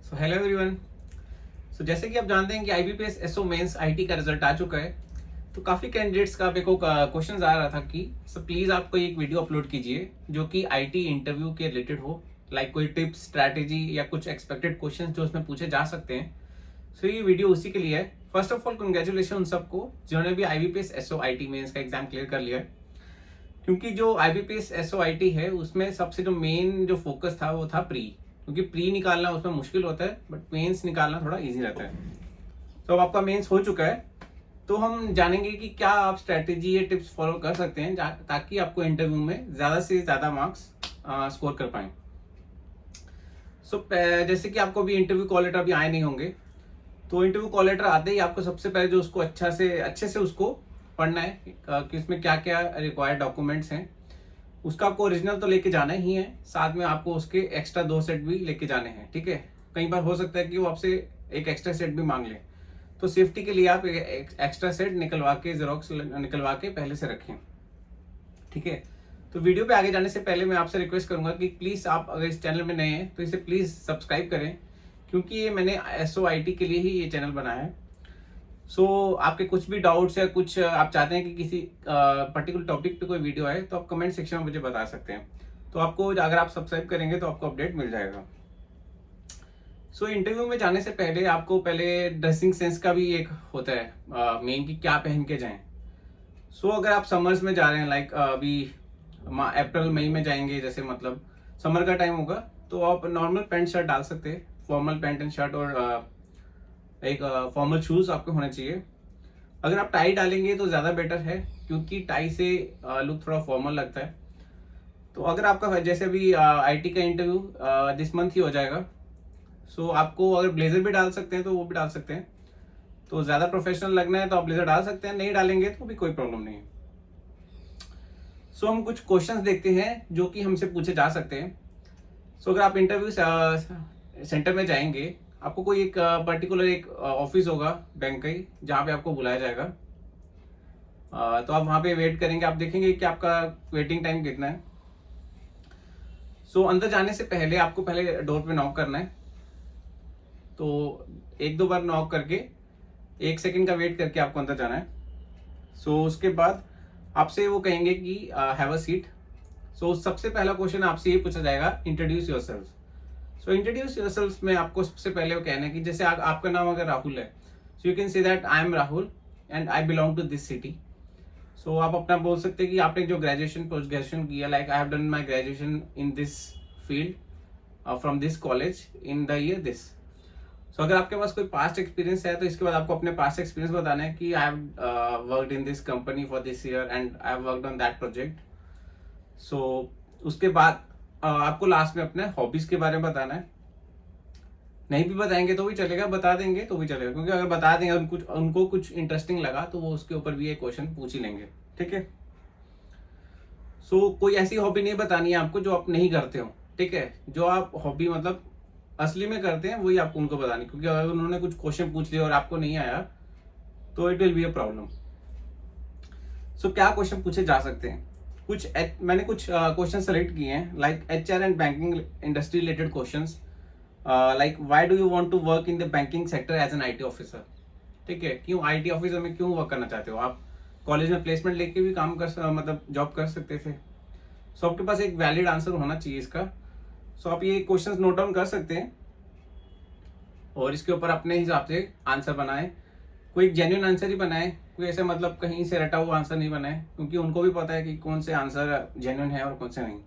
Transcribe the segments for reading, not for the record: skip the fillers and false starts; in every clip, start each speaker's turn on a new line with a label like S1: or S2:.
S1: So hello everyone. जैसे कि आप जानते हैं कि IBPS SO मेंस IT का रिजल्ट आ चुका है। तो काफ़ी कैंडिडेट्स का मेरे को क्वेश्चन आ रहा था कि सर प्लीज़ आप कोई एक वीडियो अपलोड कीजिए जो कि IT इंटरव्यू के रिलेटेड हो, लाइक कोई टिप्स स्ट्रैटेजी या कुछ एक्सपेक्टेड क्वेश्चन जो उसमें पूछे जा सकते हैं। सो ये वीडियो उसी के लिए है। फर्स्ट ऑफ ऑल कंग्रेचुलेशन उन सबको जिन्होंने भी IBPS SO IT मेंस का एग्जाम क्लियर कर लिया है, क्योंकि जो IBPS SO IT है उसमें सबसे जो मेन जो फोकस था वो था प्री, क्योंकि प्री निकालना उसमें मुश्किल होता है बट मेंस निकालना थोड़ा इजी रहता है। तो अब आपका मेंस हो चुका है, तो हम जानेंगे कि क्या आप स्ट्रैटेजी या टिप्स फॉलो कर सकते हैं ताकि आपको इंटरव्यू में ज़्यादा से ज़्यादा मार्क्स स्कोर कर पाएं। जैसे कि आपको भी इंटरव्यू कॉल लेटर अभी आए नहीं होंगे, तो इंटरव्यू कॉल लेटर आते ही आपको सबसे पहले जो उसको अच्छे से उसको पढ़ना है कि उसमें क्या क्या रिक्वायर्ड डॉक्यूमेंट्स हैं। उसका आपको ओरिजिनल तो लेके जाना ही है, साथ में आपको उसके एक्स्ट्रा 2 सेट भी लेके जाने हैं। ठीक है, कई बार हो सकता है कि वो आपसे एक एक्स्ट्रा सेट भी मांग ले, तो सेफ्टी के लिए आप एक एक्स्ट्रा सेट निकलवा के जेरोक्स निकलवा के पहले से रखें। ठीक है, तो वीडियो पे आगे जाने से पहले मैं आपसे रिक्वेस्ट करूंगा कि प्लीज़ आप अगर इस चैनल में नए हैं तो इसे प्लीज़ सब्सक्राइब करें, क्योंकि ये मैंने SOIT के लिए ही ये चैनल बनाया है। आपके कुछ भी डाउट्स या कुछ आप चाहते हैं कि किसी पर्टिकुलर टॉपिक पे कोई वीडियो आए तो आप कमेंट सेक्शन में मुझे बता सकते हैं। तो आपको अगर आप सब्सक्राइब करेंगे तो आपको अपडेट मिल जाएगा। इंटरव्यू में जाने से पहले आपको पहले ड्रेसिंग सेंस का भी एक होता है मेन कि क्या पहन के जाएं। अगर आप समर्स में जा रहे हैं, लाइक अभी अप्रैल मई में जाएंगे, जैसे मतलब समर का टाइम होगा, तो आप नॉर्मल पैंट शर्ट डाल सकते हैं, फॉर्मल पैंट एंड शर्ट, और एक फॉर्मल शूज आपके होने चाहिए। अगर आप टाई डालेंगे तो ज़्यादा बेटर है, क्योंकि टाई से लुक थोड़ा फॉर्मल लगता है। तो अगर आपका जैसे अभी IT का इंटरव्यू दिस मंथ ही हो जाएगा, आपको अगर ब्लेजर भी डाल सकते हैं तो वो भी डाल सकते हैं। तो ज़्यादा प्रोफेशनल लगना है तो आप ब्लेजर डाल सकते हैं, नहीं डालेंगे तो भी कोई प्रॉब्लम नहीं है। हम कुछ क्वेश्चंस देखते हैं जो कि हमसे पूछे जा सकते हैं। अगर आप इंटरव्यू सेंटर में जाएंगे, आपको कोई एक पर्टिकुलर एक ऑफिस होगा बैंक का ही, जहाँ पे आपको बुलाया जाएगा। तो आप वहाँ पे वेट करेंगे, आप देखेंगे कि आपका वेटिंग टाइम कितना है। अंदर जाने से पहले आपको पहले डोर पे नॉक करना है। तो 1-2 बार नॉक करके 1 सेकंड का वेट करके आपको अंदर जाना है। उसके बाद आपसे वो कहेंगे कि हैव अ सीट। सबसे पहला क्वेश्चन आपसे ये पूछा जाएगा, इंट्रोड्यूस योरसेल्फ। इंट्रोड्यूस योरसेल्फ में आपको सबसे पहले वो कहना है कि जैसे आपका नाम अगर राहुल है, you can say that I am Rahul and I belong to this city. आप अपना बोल सकते हैं कि आपने जो ग्रेजुएशन पोस्ट ग्रेजुएशन किया, like I have done my graduation in this field from this college in the year this. अगर आपके पास कोई पास्ट एक्सपीरियंस है तो इसके बाद आपको अपने पास्ट एक्सपीरियंस बताना है कि I have worked in this company for this year and I have worked on that project. उसके बाद आपको लास्ट में अपने हॉबीज के बारे में बताना है। नहीं भी बताएंगे तो भी चलेगा, बता देंगे तो भी चलेगा, क्योंकि अगर बता देंगे उनको कुछ इंटरेस्टिंग लगा तो वो उसके ऊपर भी एक क्वेश्चन पूछ ही लेंगे। ठीक है, कोई ऐसी हॉबी नहीं बतानी है आपको जो आप नहीं करते हो। ठीक है, जो आप हॉबी मतलब असली में करते हैं वही आपको उनको बतानी, क्योंकि अगर उन्होंने कुछ क्वेश्चन पूछ लिया और आपको नहीं आया तो it will be a problem. क्या क्वेश्चन पूछे जा सकते हैं, मैंने कुछ क्वेश्चन सेलेक्ट किए हैं, like HR and banking industry related questions, like why do you want to work in the banking sector as an IT officer. ठीक है, क्यों IT ऑफिसर में क्यों वर्क करना चाहते हो आप? कॉलेज में प्लेसमेंट लेके भी काम मतलब जॉब कर सकते थे। आपके पास एक वैलिड आंसर होना चाहिए इसका। आप ये क्वेश्चंस नोट डाउन कर सकते हैं और इसके ऊपर अपने हिसाब से आंसर बनाएं। कोई जेन्युइन आंसर ही बनाएं, कोई ऐसे मतलब कहीं से रटा हुआ आंसर नहीं बनाएं, क्योंकि उनको भी पता है कि कौन से आंसर जेन्युइन है और कौन से नहीं।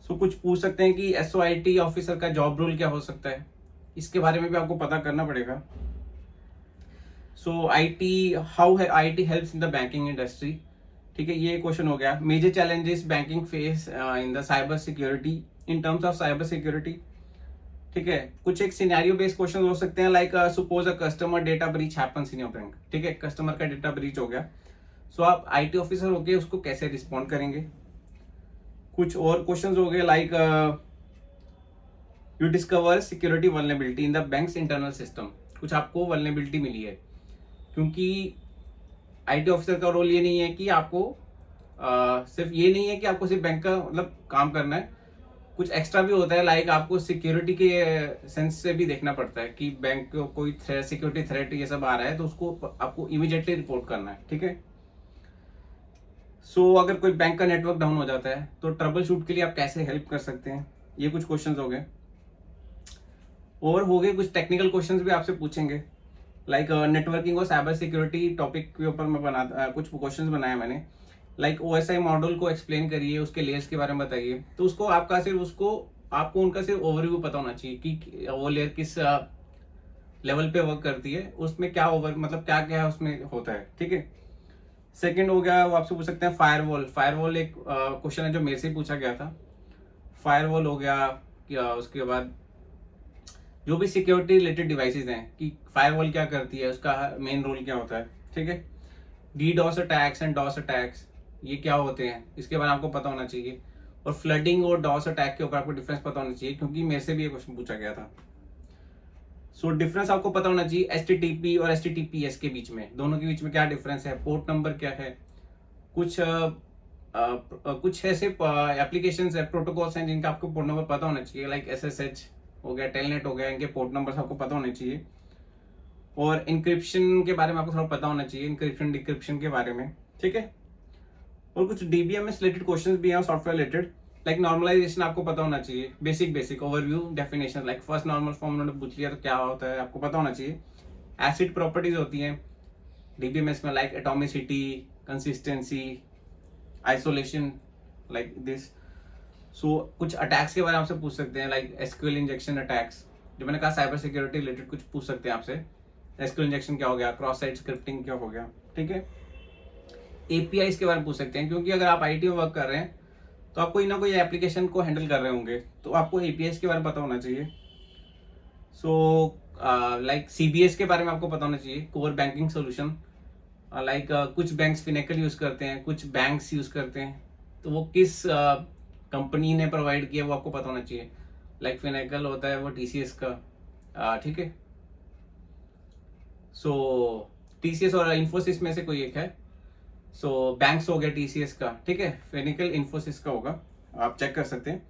S1: कुछ पूछ सकते हैं कि SOIT ऑफिसर का जॉब रोल क्या हो सकता है, इसके बारे में भी आपको पता करना पड़ेगा। How IT helps in the banking industry. ठीक है, ये क्वेश्चन हो गया। Major challenges banking face in the cyber security, in terms of cyber security. ठीक है, कुछ एक सिनेरियो बेस्ड क्वेश्चन हो सकते हैं, like suppose a customer data breach happens in your bank. ठीक है, कस्टमर का डेटा ब्रीच हो गया, आप IT ऑफिसर होके उसको कैसे रिस्पॉन्ड करेंगे। कुछ और क्वेश्चंस हो गए, like you discover security vulnerability in the banks internal system. कुछ आपको वल्नरेबिलिटी मिली है, क्योंकि IT ऑफिसर का रोल ये नहीं है कि आपको सिर्फ ये नहीं है कि आपको सिर्फ बैंक का मतलब काम करना है, कुछ एक्स्ट्रा भी होता है, लाइक आपको सिक्योरिटी के सेंस से भी देखना पड़ता है कि बैंक को कोई सिक्योरिटी थ्रेट ये सब आ रहा है तो उसको आपको इमीडिएटली रिपोर्ट करना है, ठीक है। सो अगर कोई बैंक का नेटवर्क डाउन हो जाता है तो ट्रबल शूट के लिए आप कैसे हेल्प कर सकते हैं, ये कुछ क्वेश्चंस हो गए। और हो गए कुछ टेक्निकल क्वेश्चंस भी आपसे पूछेंगे, लाइक नेटवर्किंग और साइबर सिक्योरिटी टॉपिक के ऊपर मैं कुछ क्वेश्चंस बनाए मैंने, लाइक OSI मॉडल को एक्सप्लेन करिए, उसके लेयर्स के बारे में बताइए। तो उसको आपको उनका सिर्फ ओवरव्यू पता होना चाहिए कि वो लेयर किस लेवल पे वर्क करती है, उसमें क्या मतलब क्या क्या उसमें होता है, ठीक है। सेकंड हो गया, वो आपसे पूछ सकते हैं फायरवॉल एक क्वेश्चन है जो मेरे से पूछा गया था। फायरवॉल हो गया, उसके बाद जो भी सिक्योरिटी रिलेटेड डिवाइसेस हैं कि फायरवॉल क्या करती है, उसका मेन रोल क्या होता है, ठीक है। DDoS attacks and DoS attacks ये क्या होते हैं, इसके बारे में आपको पता होना चाहिए। और फ्लडिंग और डॉस अटैक के ऊपर आपको डिफरेंस पता होना चाहिए, क्योंकि मेरे से भी ये क्वेश्चन पूछा गया था। सो डिफरेंस आपको पता होना चाहिए HTTP और HTTPS के बीच में, दोनों के बीच में क्या डिफरेंस है, पोर्ट नंबर क्या है, कुछ ऐसे एप्लीकेशंस है, प्रोटोकॉल्स हैं जिनका आपको पोर्ट नंबर पता होना चाहिए, लाइक SSH हो गया, टेलनेट हो गया, इनके पोर्ट नंबर्स आपको पता होने चाहिए। और इंक्रिप्शन के बारे में आपको थोड़ा पता होना चाहिए, इंक्रिप्शन डिक्रिप्शन के बारे में, ठीक है। और कुछ DBMS रिलेटेड क्वेश्चंस भी हैं सॉफ्टवेयर रिलेटेड, लाइक नॉर्मलाइजेशन आपको पता होना चाहिए, basic overview definition, like first normal form उन्होंने पूछ लिया तो क्या होता है आपको पता होना चाहिए। एसिड प्रॉपर्टीज होती हैं DBMS में, like atomicity, consistency, isolation, like this. So कुछ अटैक्स के बारे में आपसे पूछ सकते हैं, लाइक SQL इंजेक्शन अटैक्स, जो मैंने कहा साइबर सिक्योरिटी रिलेटेड कुछ पूछ सकते हैं आपसे। SQL इंजेक्शन क्या हो गया, क्रॉस साइट स्क्रिप्टिंग क्या हो गया, ठीक है। APIs के बारे में पूछ सकते हैं, क्योंकि अगर आप IT में वर्क कर रहे हैं तो आप कोई ना कोई एप्लीकेशन को हैंडल कर रहे होंगे, तो आपको APIs के बारे में पता होना चाहिए। सो लाइक CBS के बारे में आपको पता होना चाहिए, कोर बैंकिंग सोल्यूशन, लाइक कुछ बैंक्स फिनेकल यूज करते हैं, कुछ बैंक्स यूज करते हैं, तो वो किस कंपनी ने प्रोवाइड किया वो आपको पता होना चाहिए। लाइक फिनेकल होता है वो TCS का, ठीक है। सो TCS और इन्फोसिस में से कोई एक है। सो बैंक्स हो गया TCS का, ठीक है, फिनेकल इन्फोसिस का होगा, आप चेक कर सकते हैं।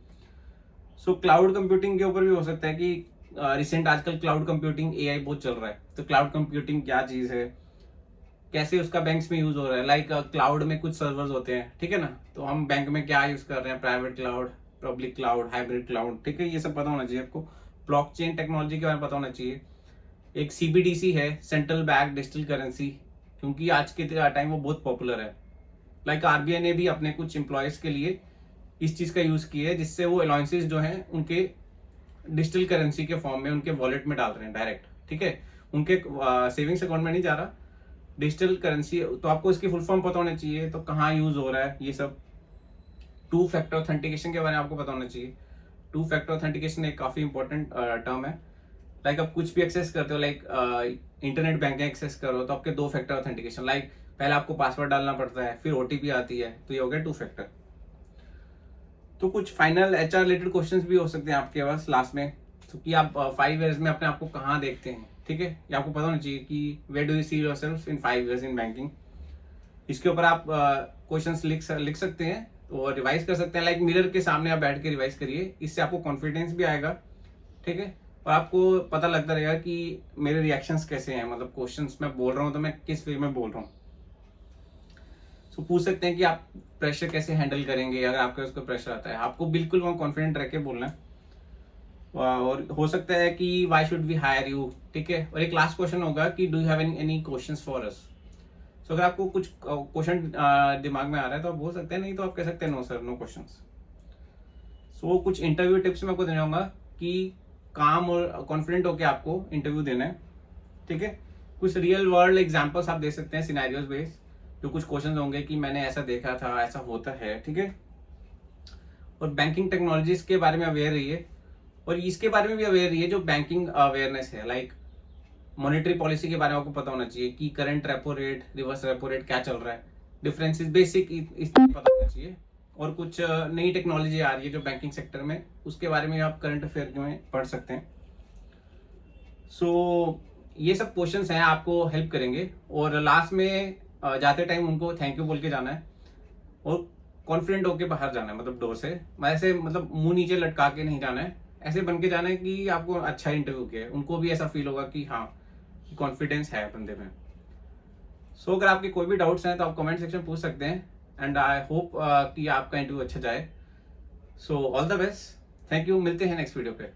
S1: सो क्लाउड कंप्यूटिंग के ऊपर भी हो सकता है कि रिसेंट आजकल क्लाउड कंप्यूटिंग AI बहुत चल रहा है, तो क्लाउड कंप्यूटिंग क्या चीज़ है, कैसे उसका बैंक्स में यूज हो रहा है। लाइक क्लाउड में कुछ सर्वर्स होते हैं, ठीक है ना, तो हम बैंक में क्या यूज कर रहे हैं, private cloud, public cloud, hybrid cloud, ठीक है, ये सब पता होना चाहिए आपको। ब्लॉकचेन टेक्नोलॉजी के बारे में पता होना चाहिए। एक CBDC है, सेंट्रल बैंक डिजिटल करेंसी, क्योंकि आज के टाइम वो बहुत पॉपुलर है। लाइक RBI ने भी अपने कुछ एम्प्लॉयज के लिए इस चीज का यूज किया है, जिससे वो अलाउंसेस जो हैं उनके डिजिटल करेंसी के फॉर्म में उनके वॉलेट में डाल रहे हैं डायरेक्ट, ठीक है, उनके सेविंग्स अकाउंट में नहीं जा रहा, डिजिटल करेंसी। तो आपको इसकी फुल फॉर्म पता होना चाहिए, तो कहाँ यूज हो रहा है ये सब। 2 फैक्टर ऑथेंटिकेशन के बारे में आपको पता होना चाहिए। 2 फैक्टर ऑथेंटिकेशन एक काफी इंपॉर्टेंट टर्म है। लाइक आप कुछ भी एक्सेस करते हो, लाइक इंटरनेट बैंकिंग एक्सेस करो तो आपके 2 फैक्टर ऑथेंटिकेशन, लाइक पहले आपको पासवर्ड डालना पड़ता है, फिर OTP आती है, तो ये हो गया 2 फैक्टर। तो कुछ फाइनल HR रिलेटेड क्वेश्चंस भी हो सकते हैं आपके पास लास्ट में, क्योंकि आप 5 इयर्स में अपने आप को कहाँ देखते हैं, ठीक है, ये आपको पता होना चाहिए कि where do you see yourself in 5 years in banking. इसके ऊपर आप क्वेश्चंस लिख सकते हैं और रिवाइज कर सकते हैं, लाइक मिरर के सामने आप बैठ के रिवाइज करिए, इससे आपको कॉन्फिडेंस भी आएगा, ठीक है, और आपको पता लगता रहेगा कि मेरे रिएक्शंस कैसे हैं, मतलब क्वेश्चंस मैं बोल रहा हूँ तो मैं किस वे में बोल रहा हूँ। सो पूछ सकते हैं कि आप प्रेशर कैसे हैंडल करेंगे, अगर आपके उसको प्रेशर आता है, आपको बिल्कुल वहाँ कॉन्फिडेंट रह के बोलना है। और हो सकता है कि why should we hire you, ठीक है। और एक लास्ट क्वेश्चन होगा कि do you have any questions for us. So अगर आपको कुछ क्वेश्चन दिमाग में आ रहा है तो आप बोल सकते हैं, नहीं तो आप कह सकते हैं नो सर, नो क्वेश्चंस। सो कुछ इंटरव्यू टिप्स मैं आपको देना होगा कि काम और कॉन्फिडेंट होकर आपको इंटरव्यू देना है, ठीक है। कुछ रियल वर्ल्ड एग्जांपल्स आप दे सकते हैं, सिनेरियोज बेस्ड, जो कुछ क्वेश्चंस होंगे कि मैंने ऐसा देखा था, ऐसा होता है, ठीक है। और बैंकिंग टेक्नोलॉजीज के बारे में अवेयर रहिए, और इसके बारे में भी अवेयर रहिए जो बैंकिंग अवेयरनेस है, लाइक मॉनेटरी पॉलिसी के बारे में आपको पता होना चाहिए कि current repo rate, reverse repo rate क्या चल रहा है, डिफरेंसेस बेसिक इसमें पता होना चाहिए। और कुछ नई टेक्नोलॉजी आ रही है जो बैंकिंग सेक्टर में, उसके बारे में आप करंट अफेयर में पढ़ सकते हैं। सो ये सब क्वेश्चंस हैं, आपको हेल्प करेंगे। और लास्ट में जाते टाइम उनको थैंक यू बोल के जाना है। और कॉन्फिडेंट होके बाहर जाना है, मतलब डोर से ऐसे मतलब मुंह नीचे लटका के नहीं जाना है, ऐसे बन के जाना है कि आपको अच्छा इंटरव्यू किया है, उनको भी ऐसा फील होगा कि हाँ कॉन्फिडेंस है बंदे में। सो अगर आपके कोई भी डाउट्स हैं तो आप कमेंट सेक्शन पूछ सकते हैं, एंड आई होप कि आपका इंटरव्यू अच्छा जाए। So all the best, thank you, मिलते हैं नेक्स्ट वीडियो पे।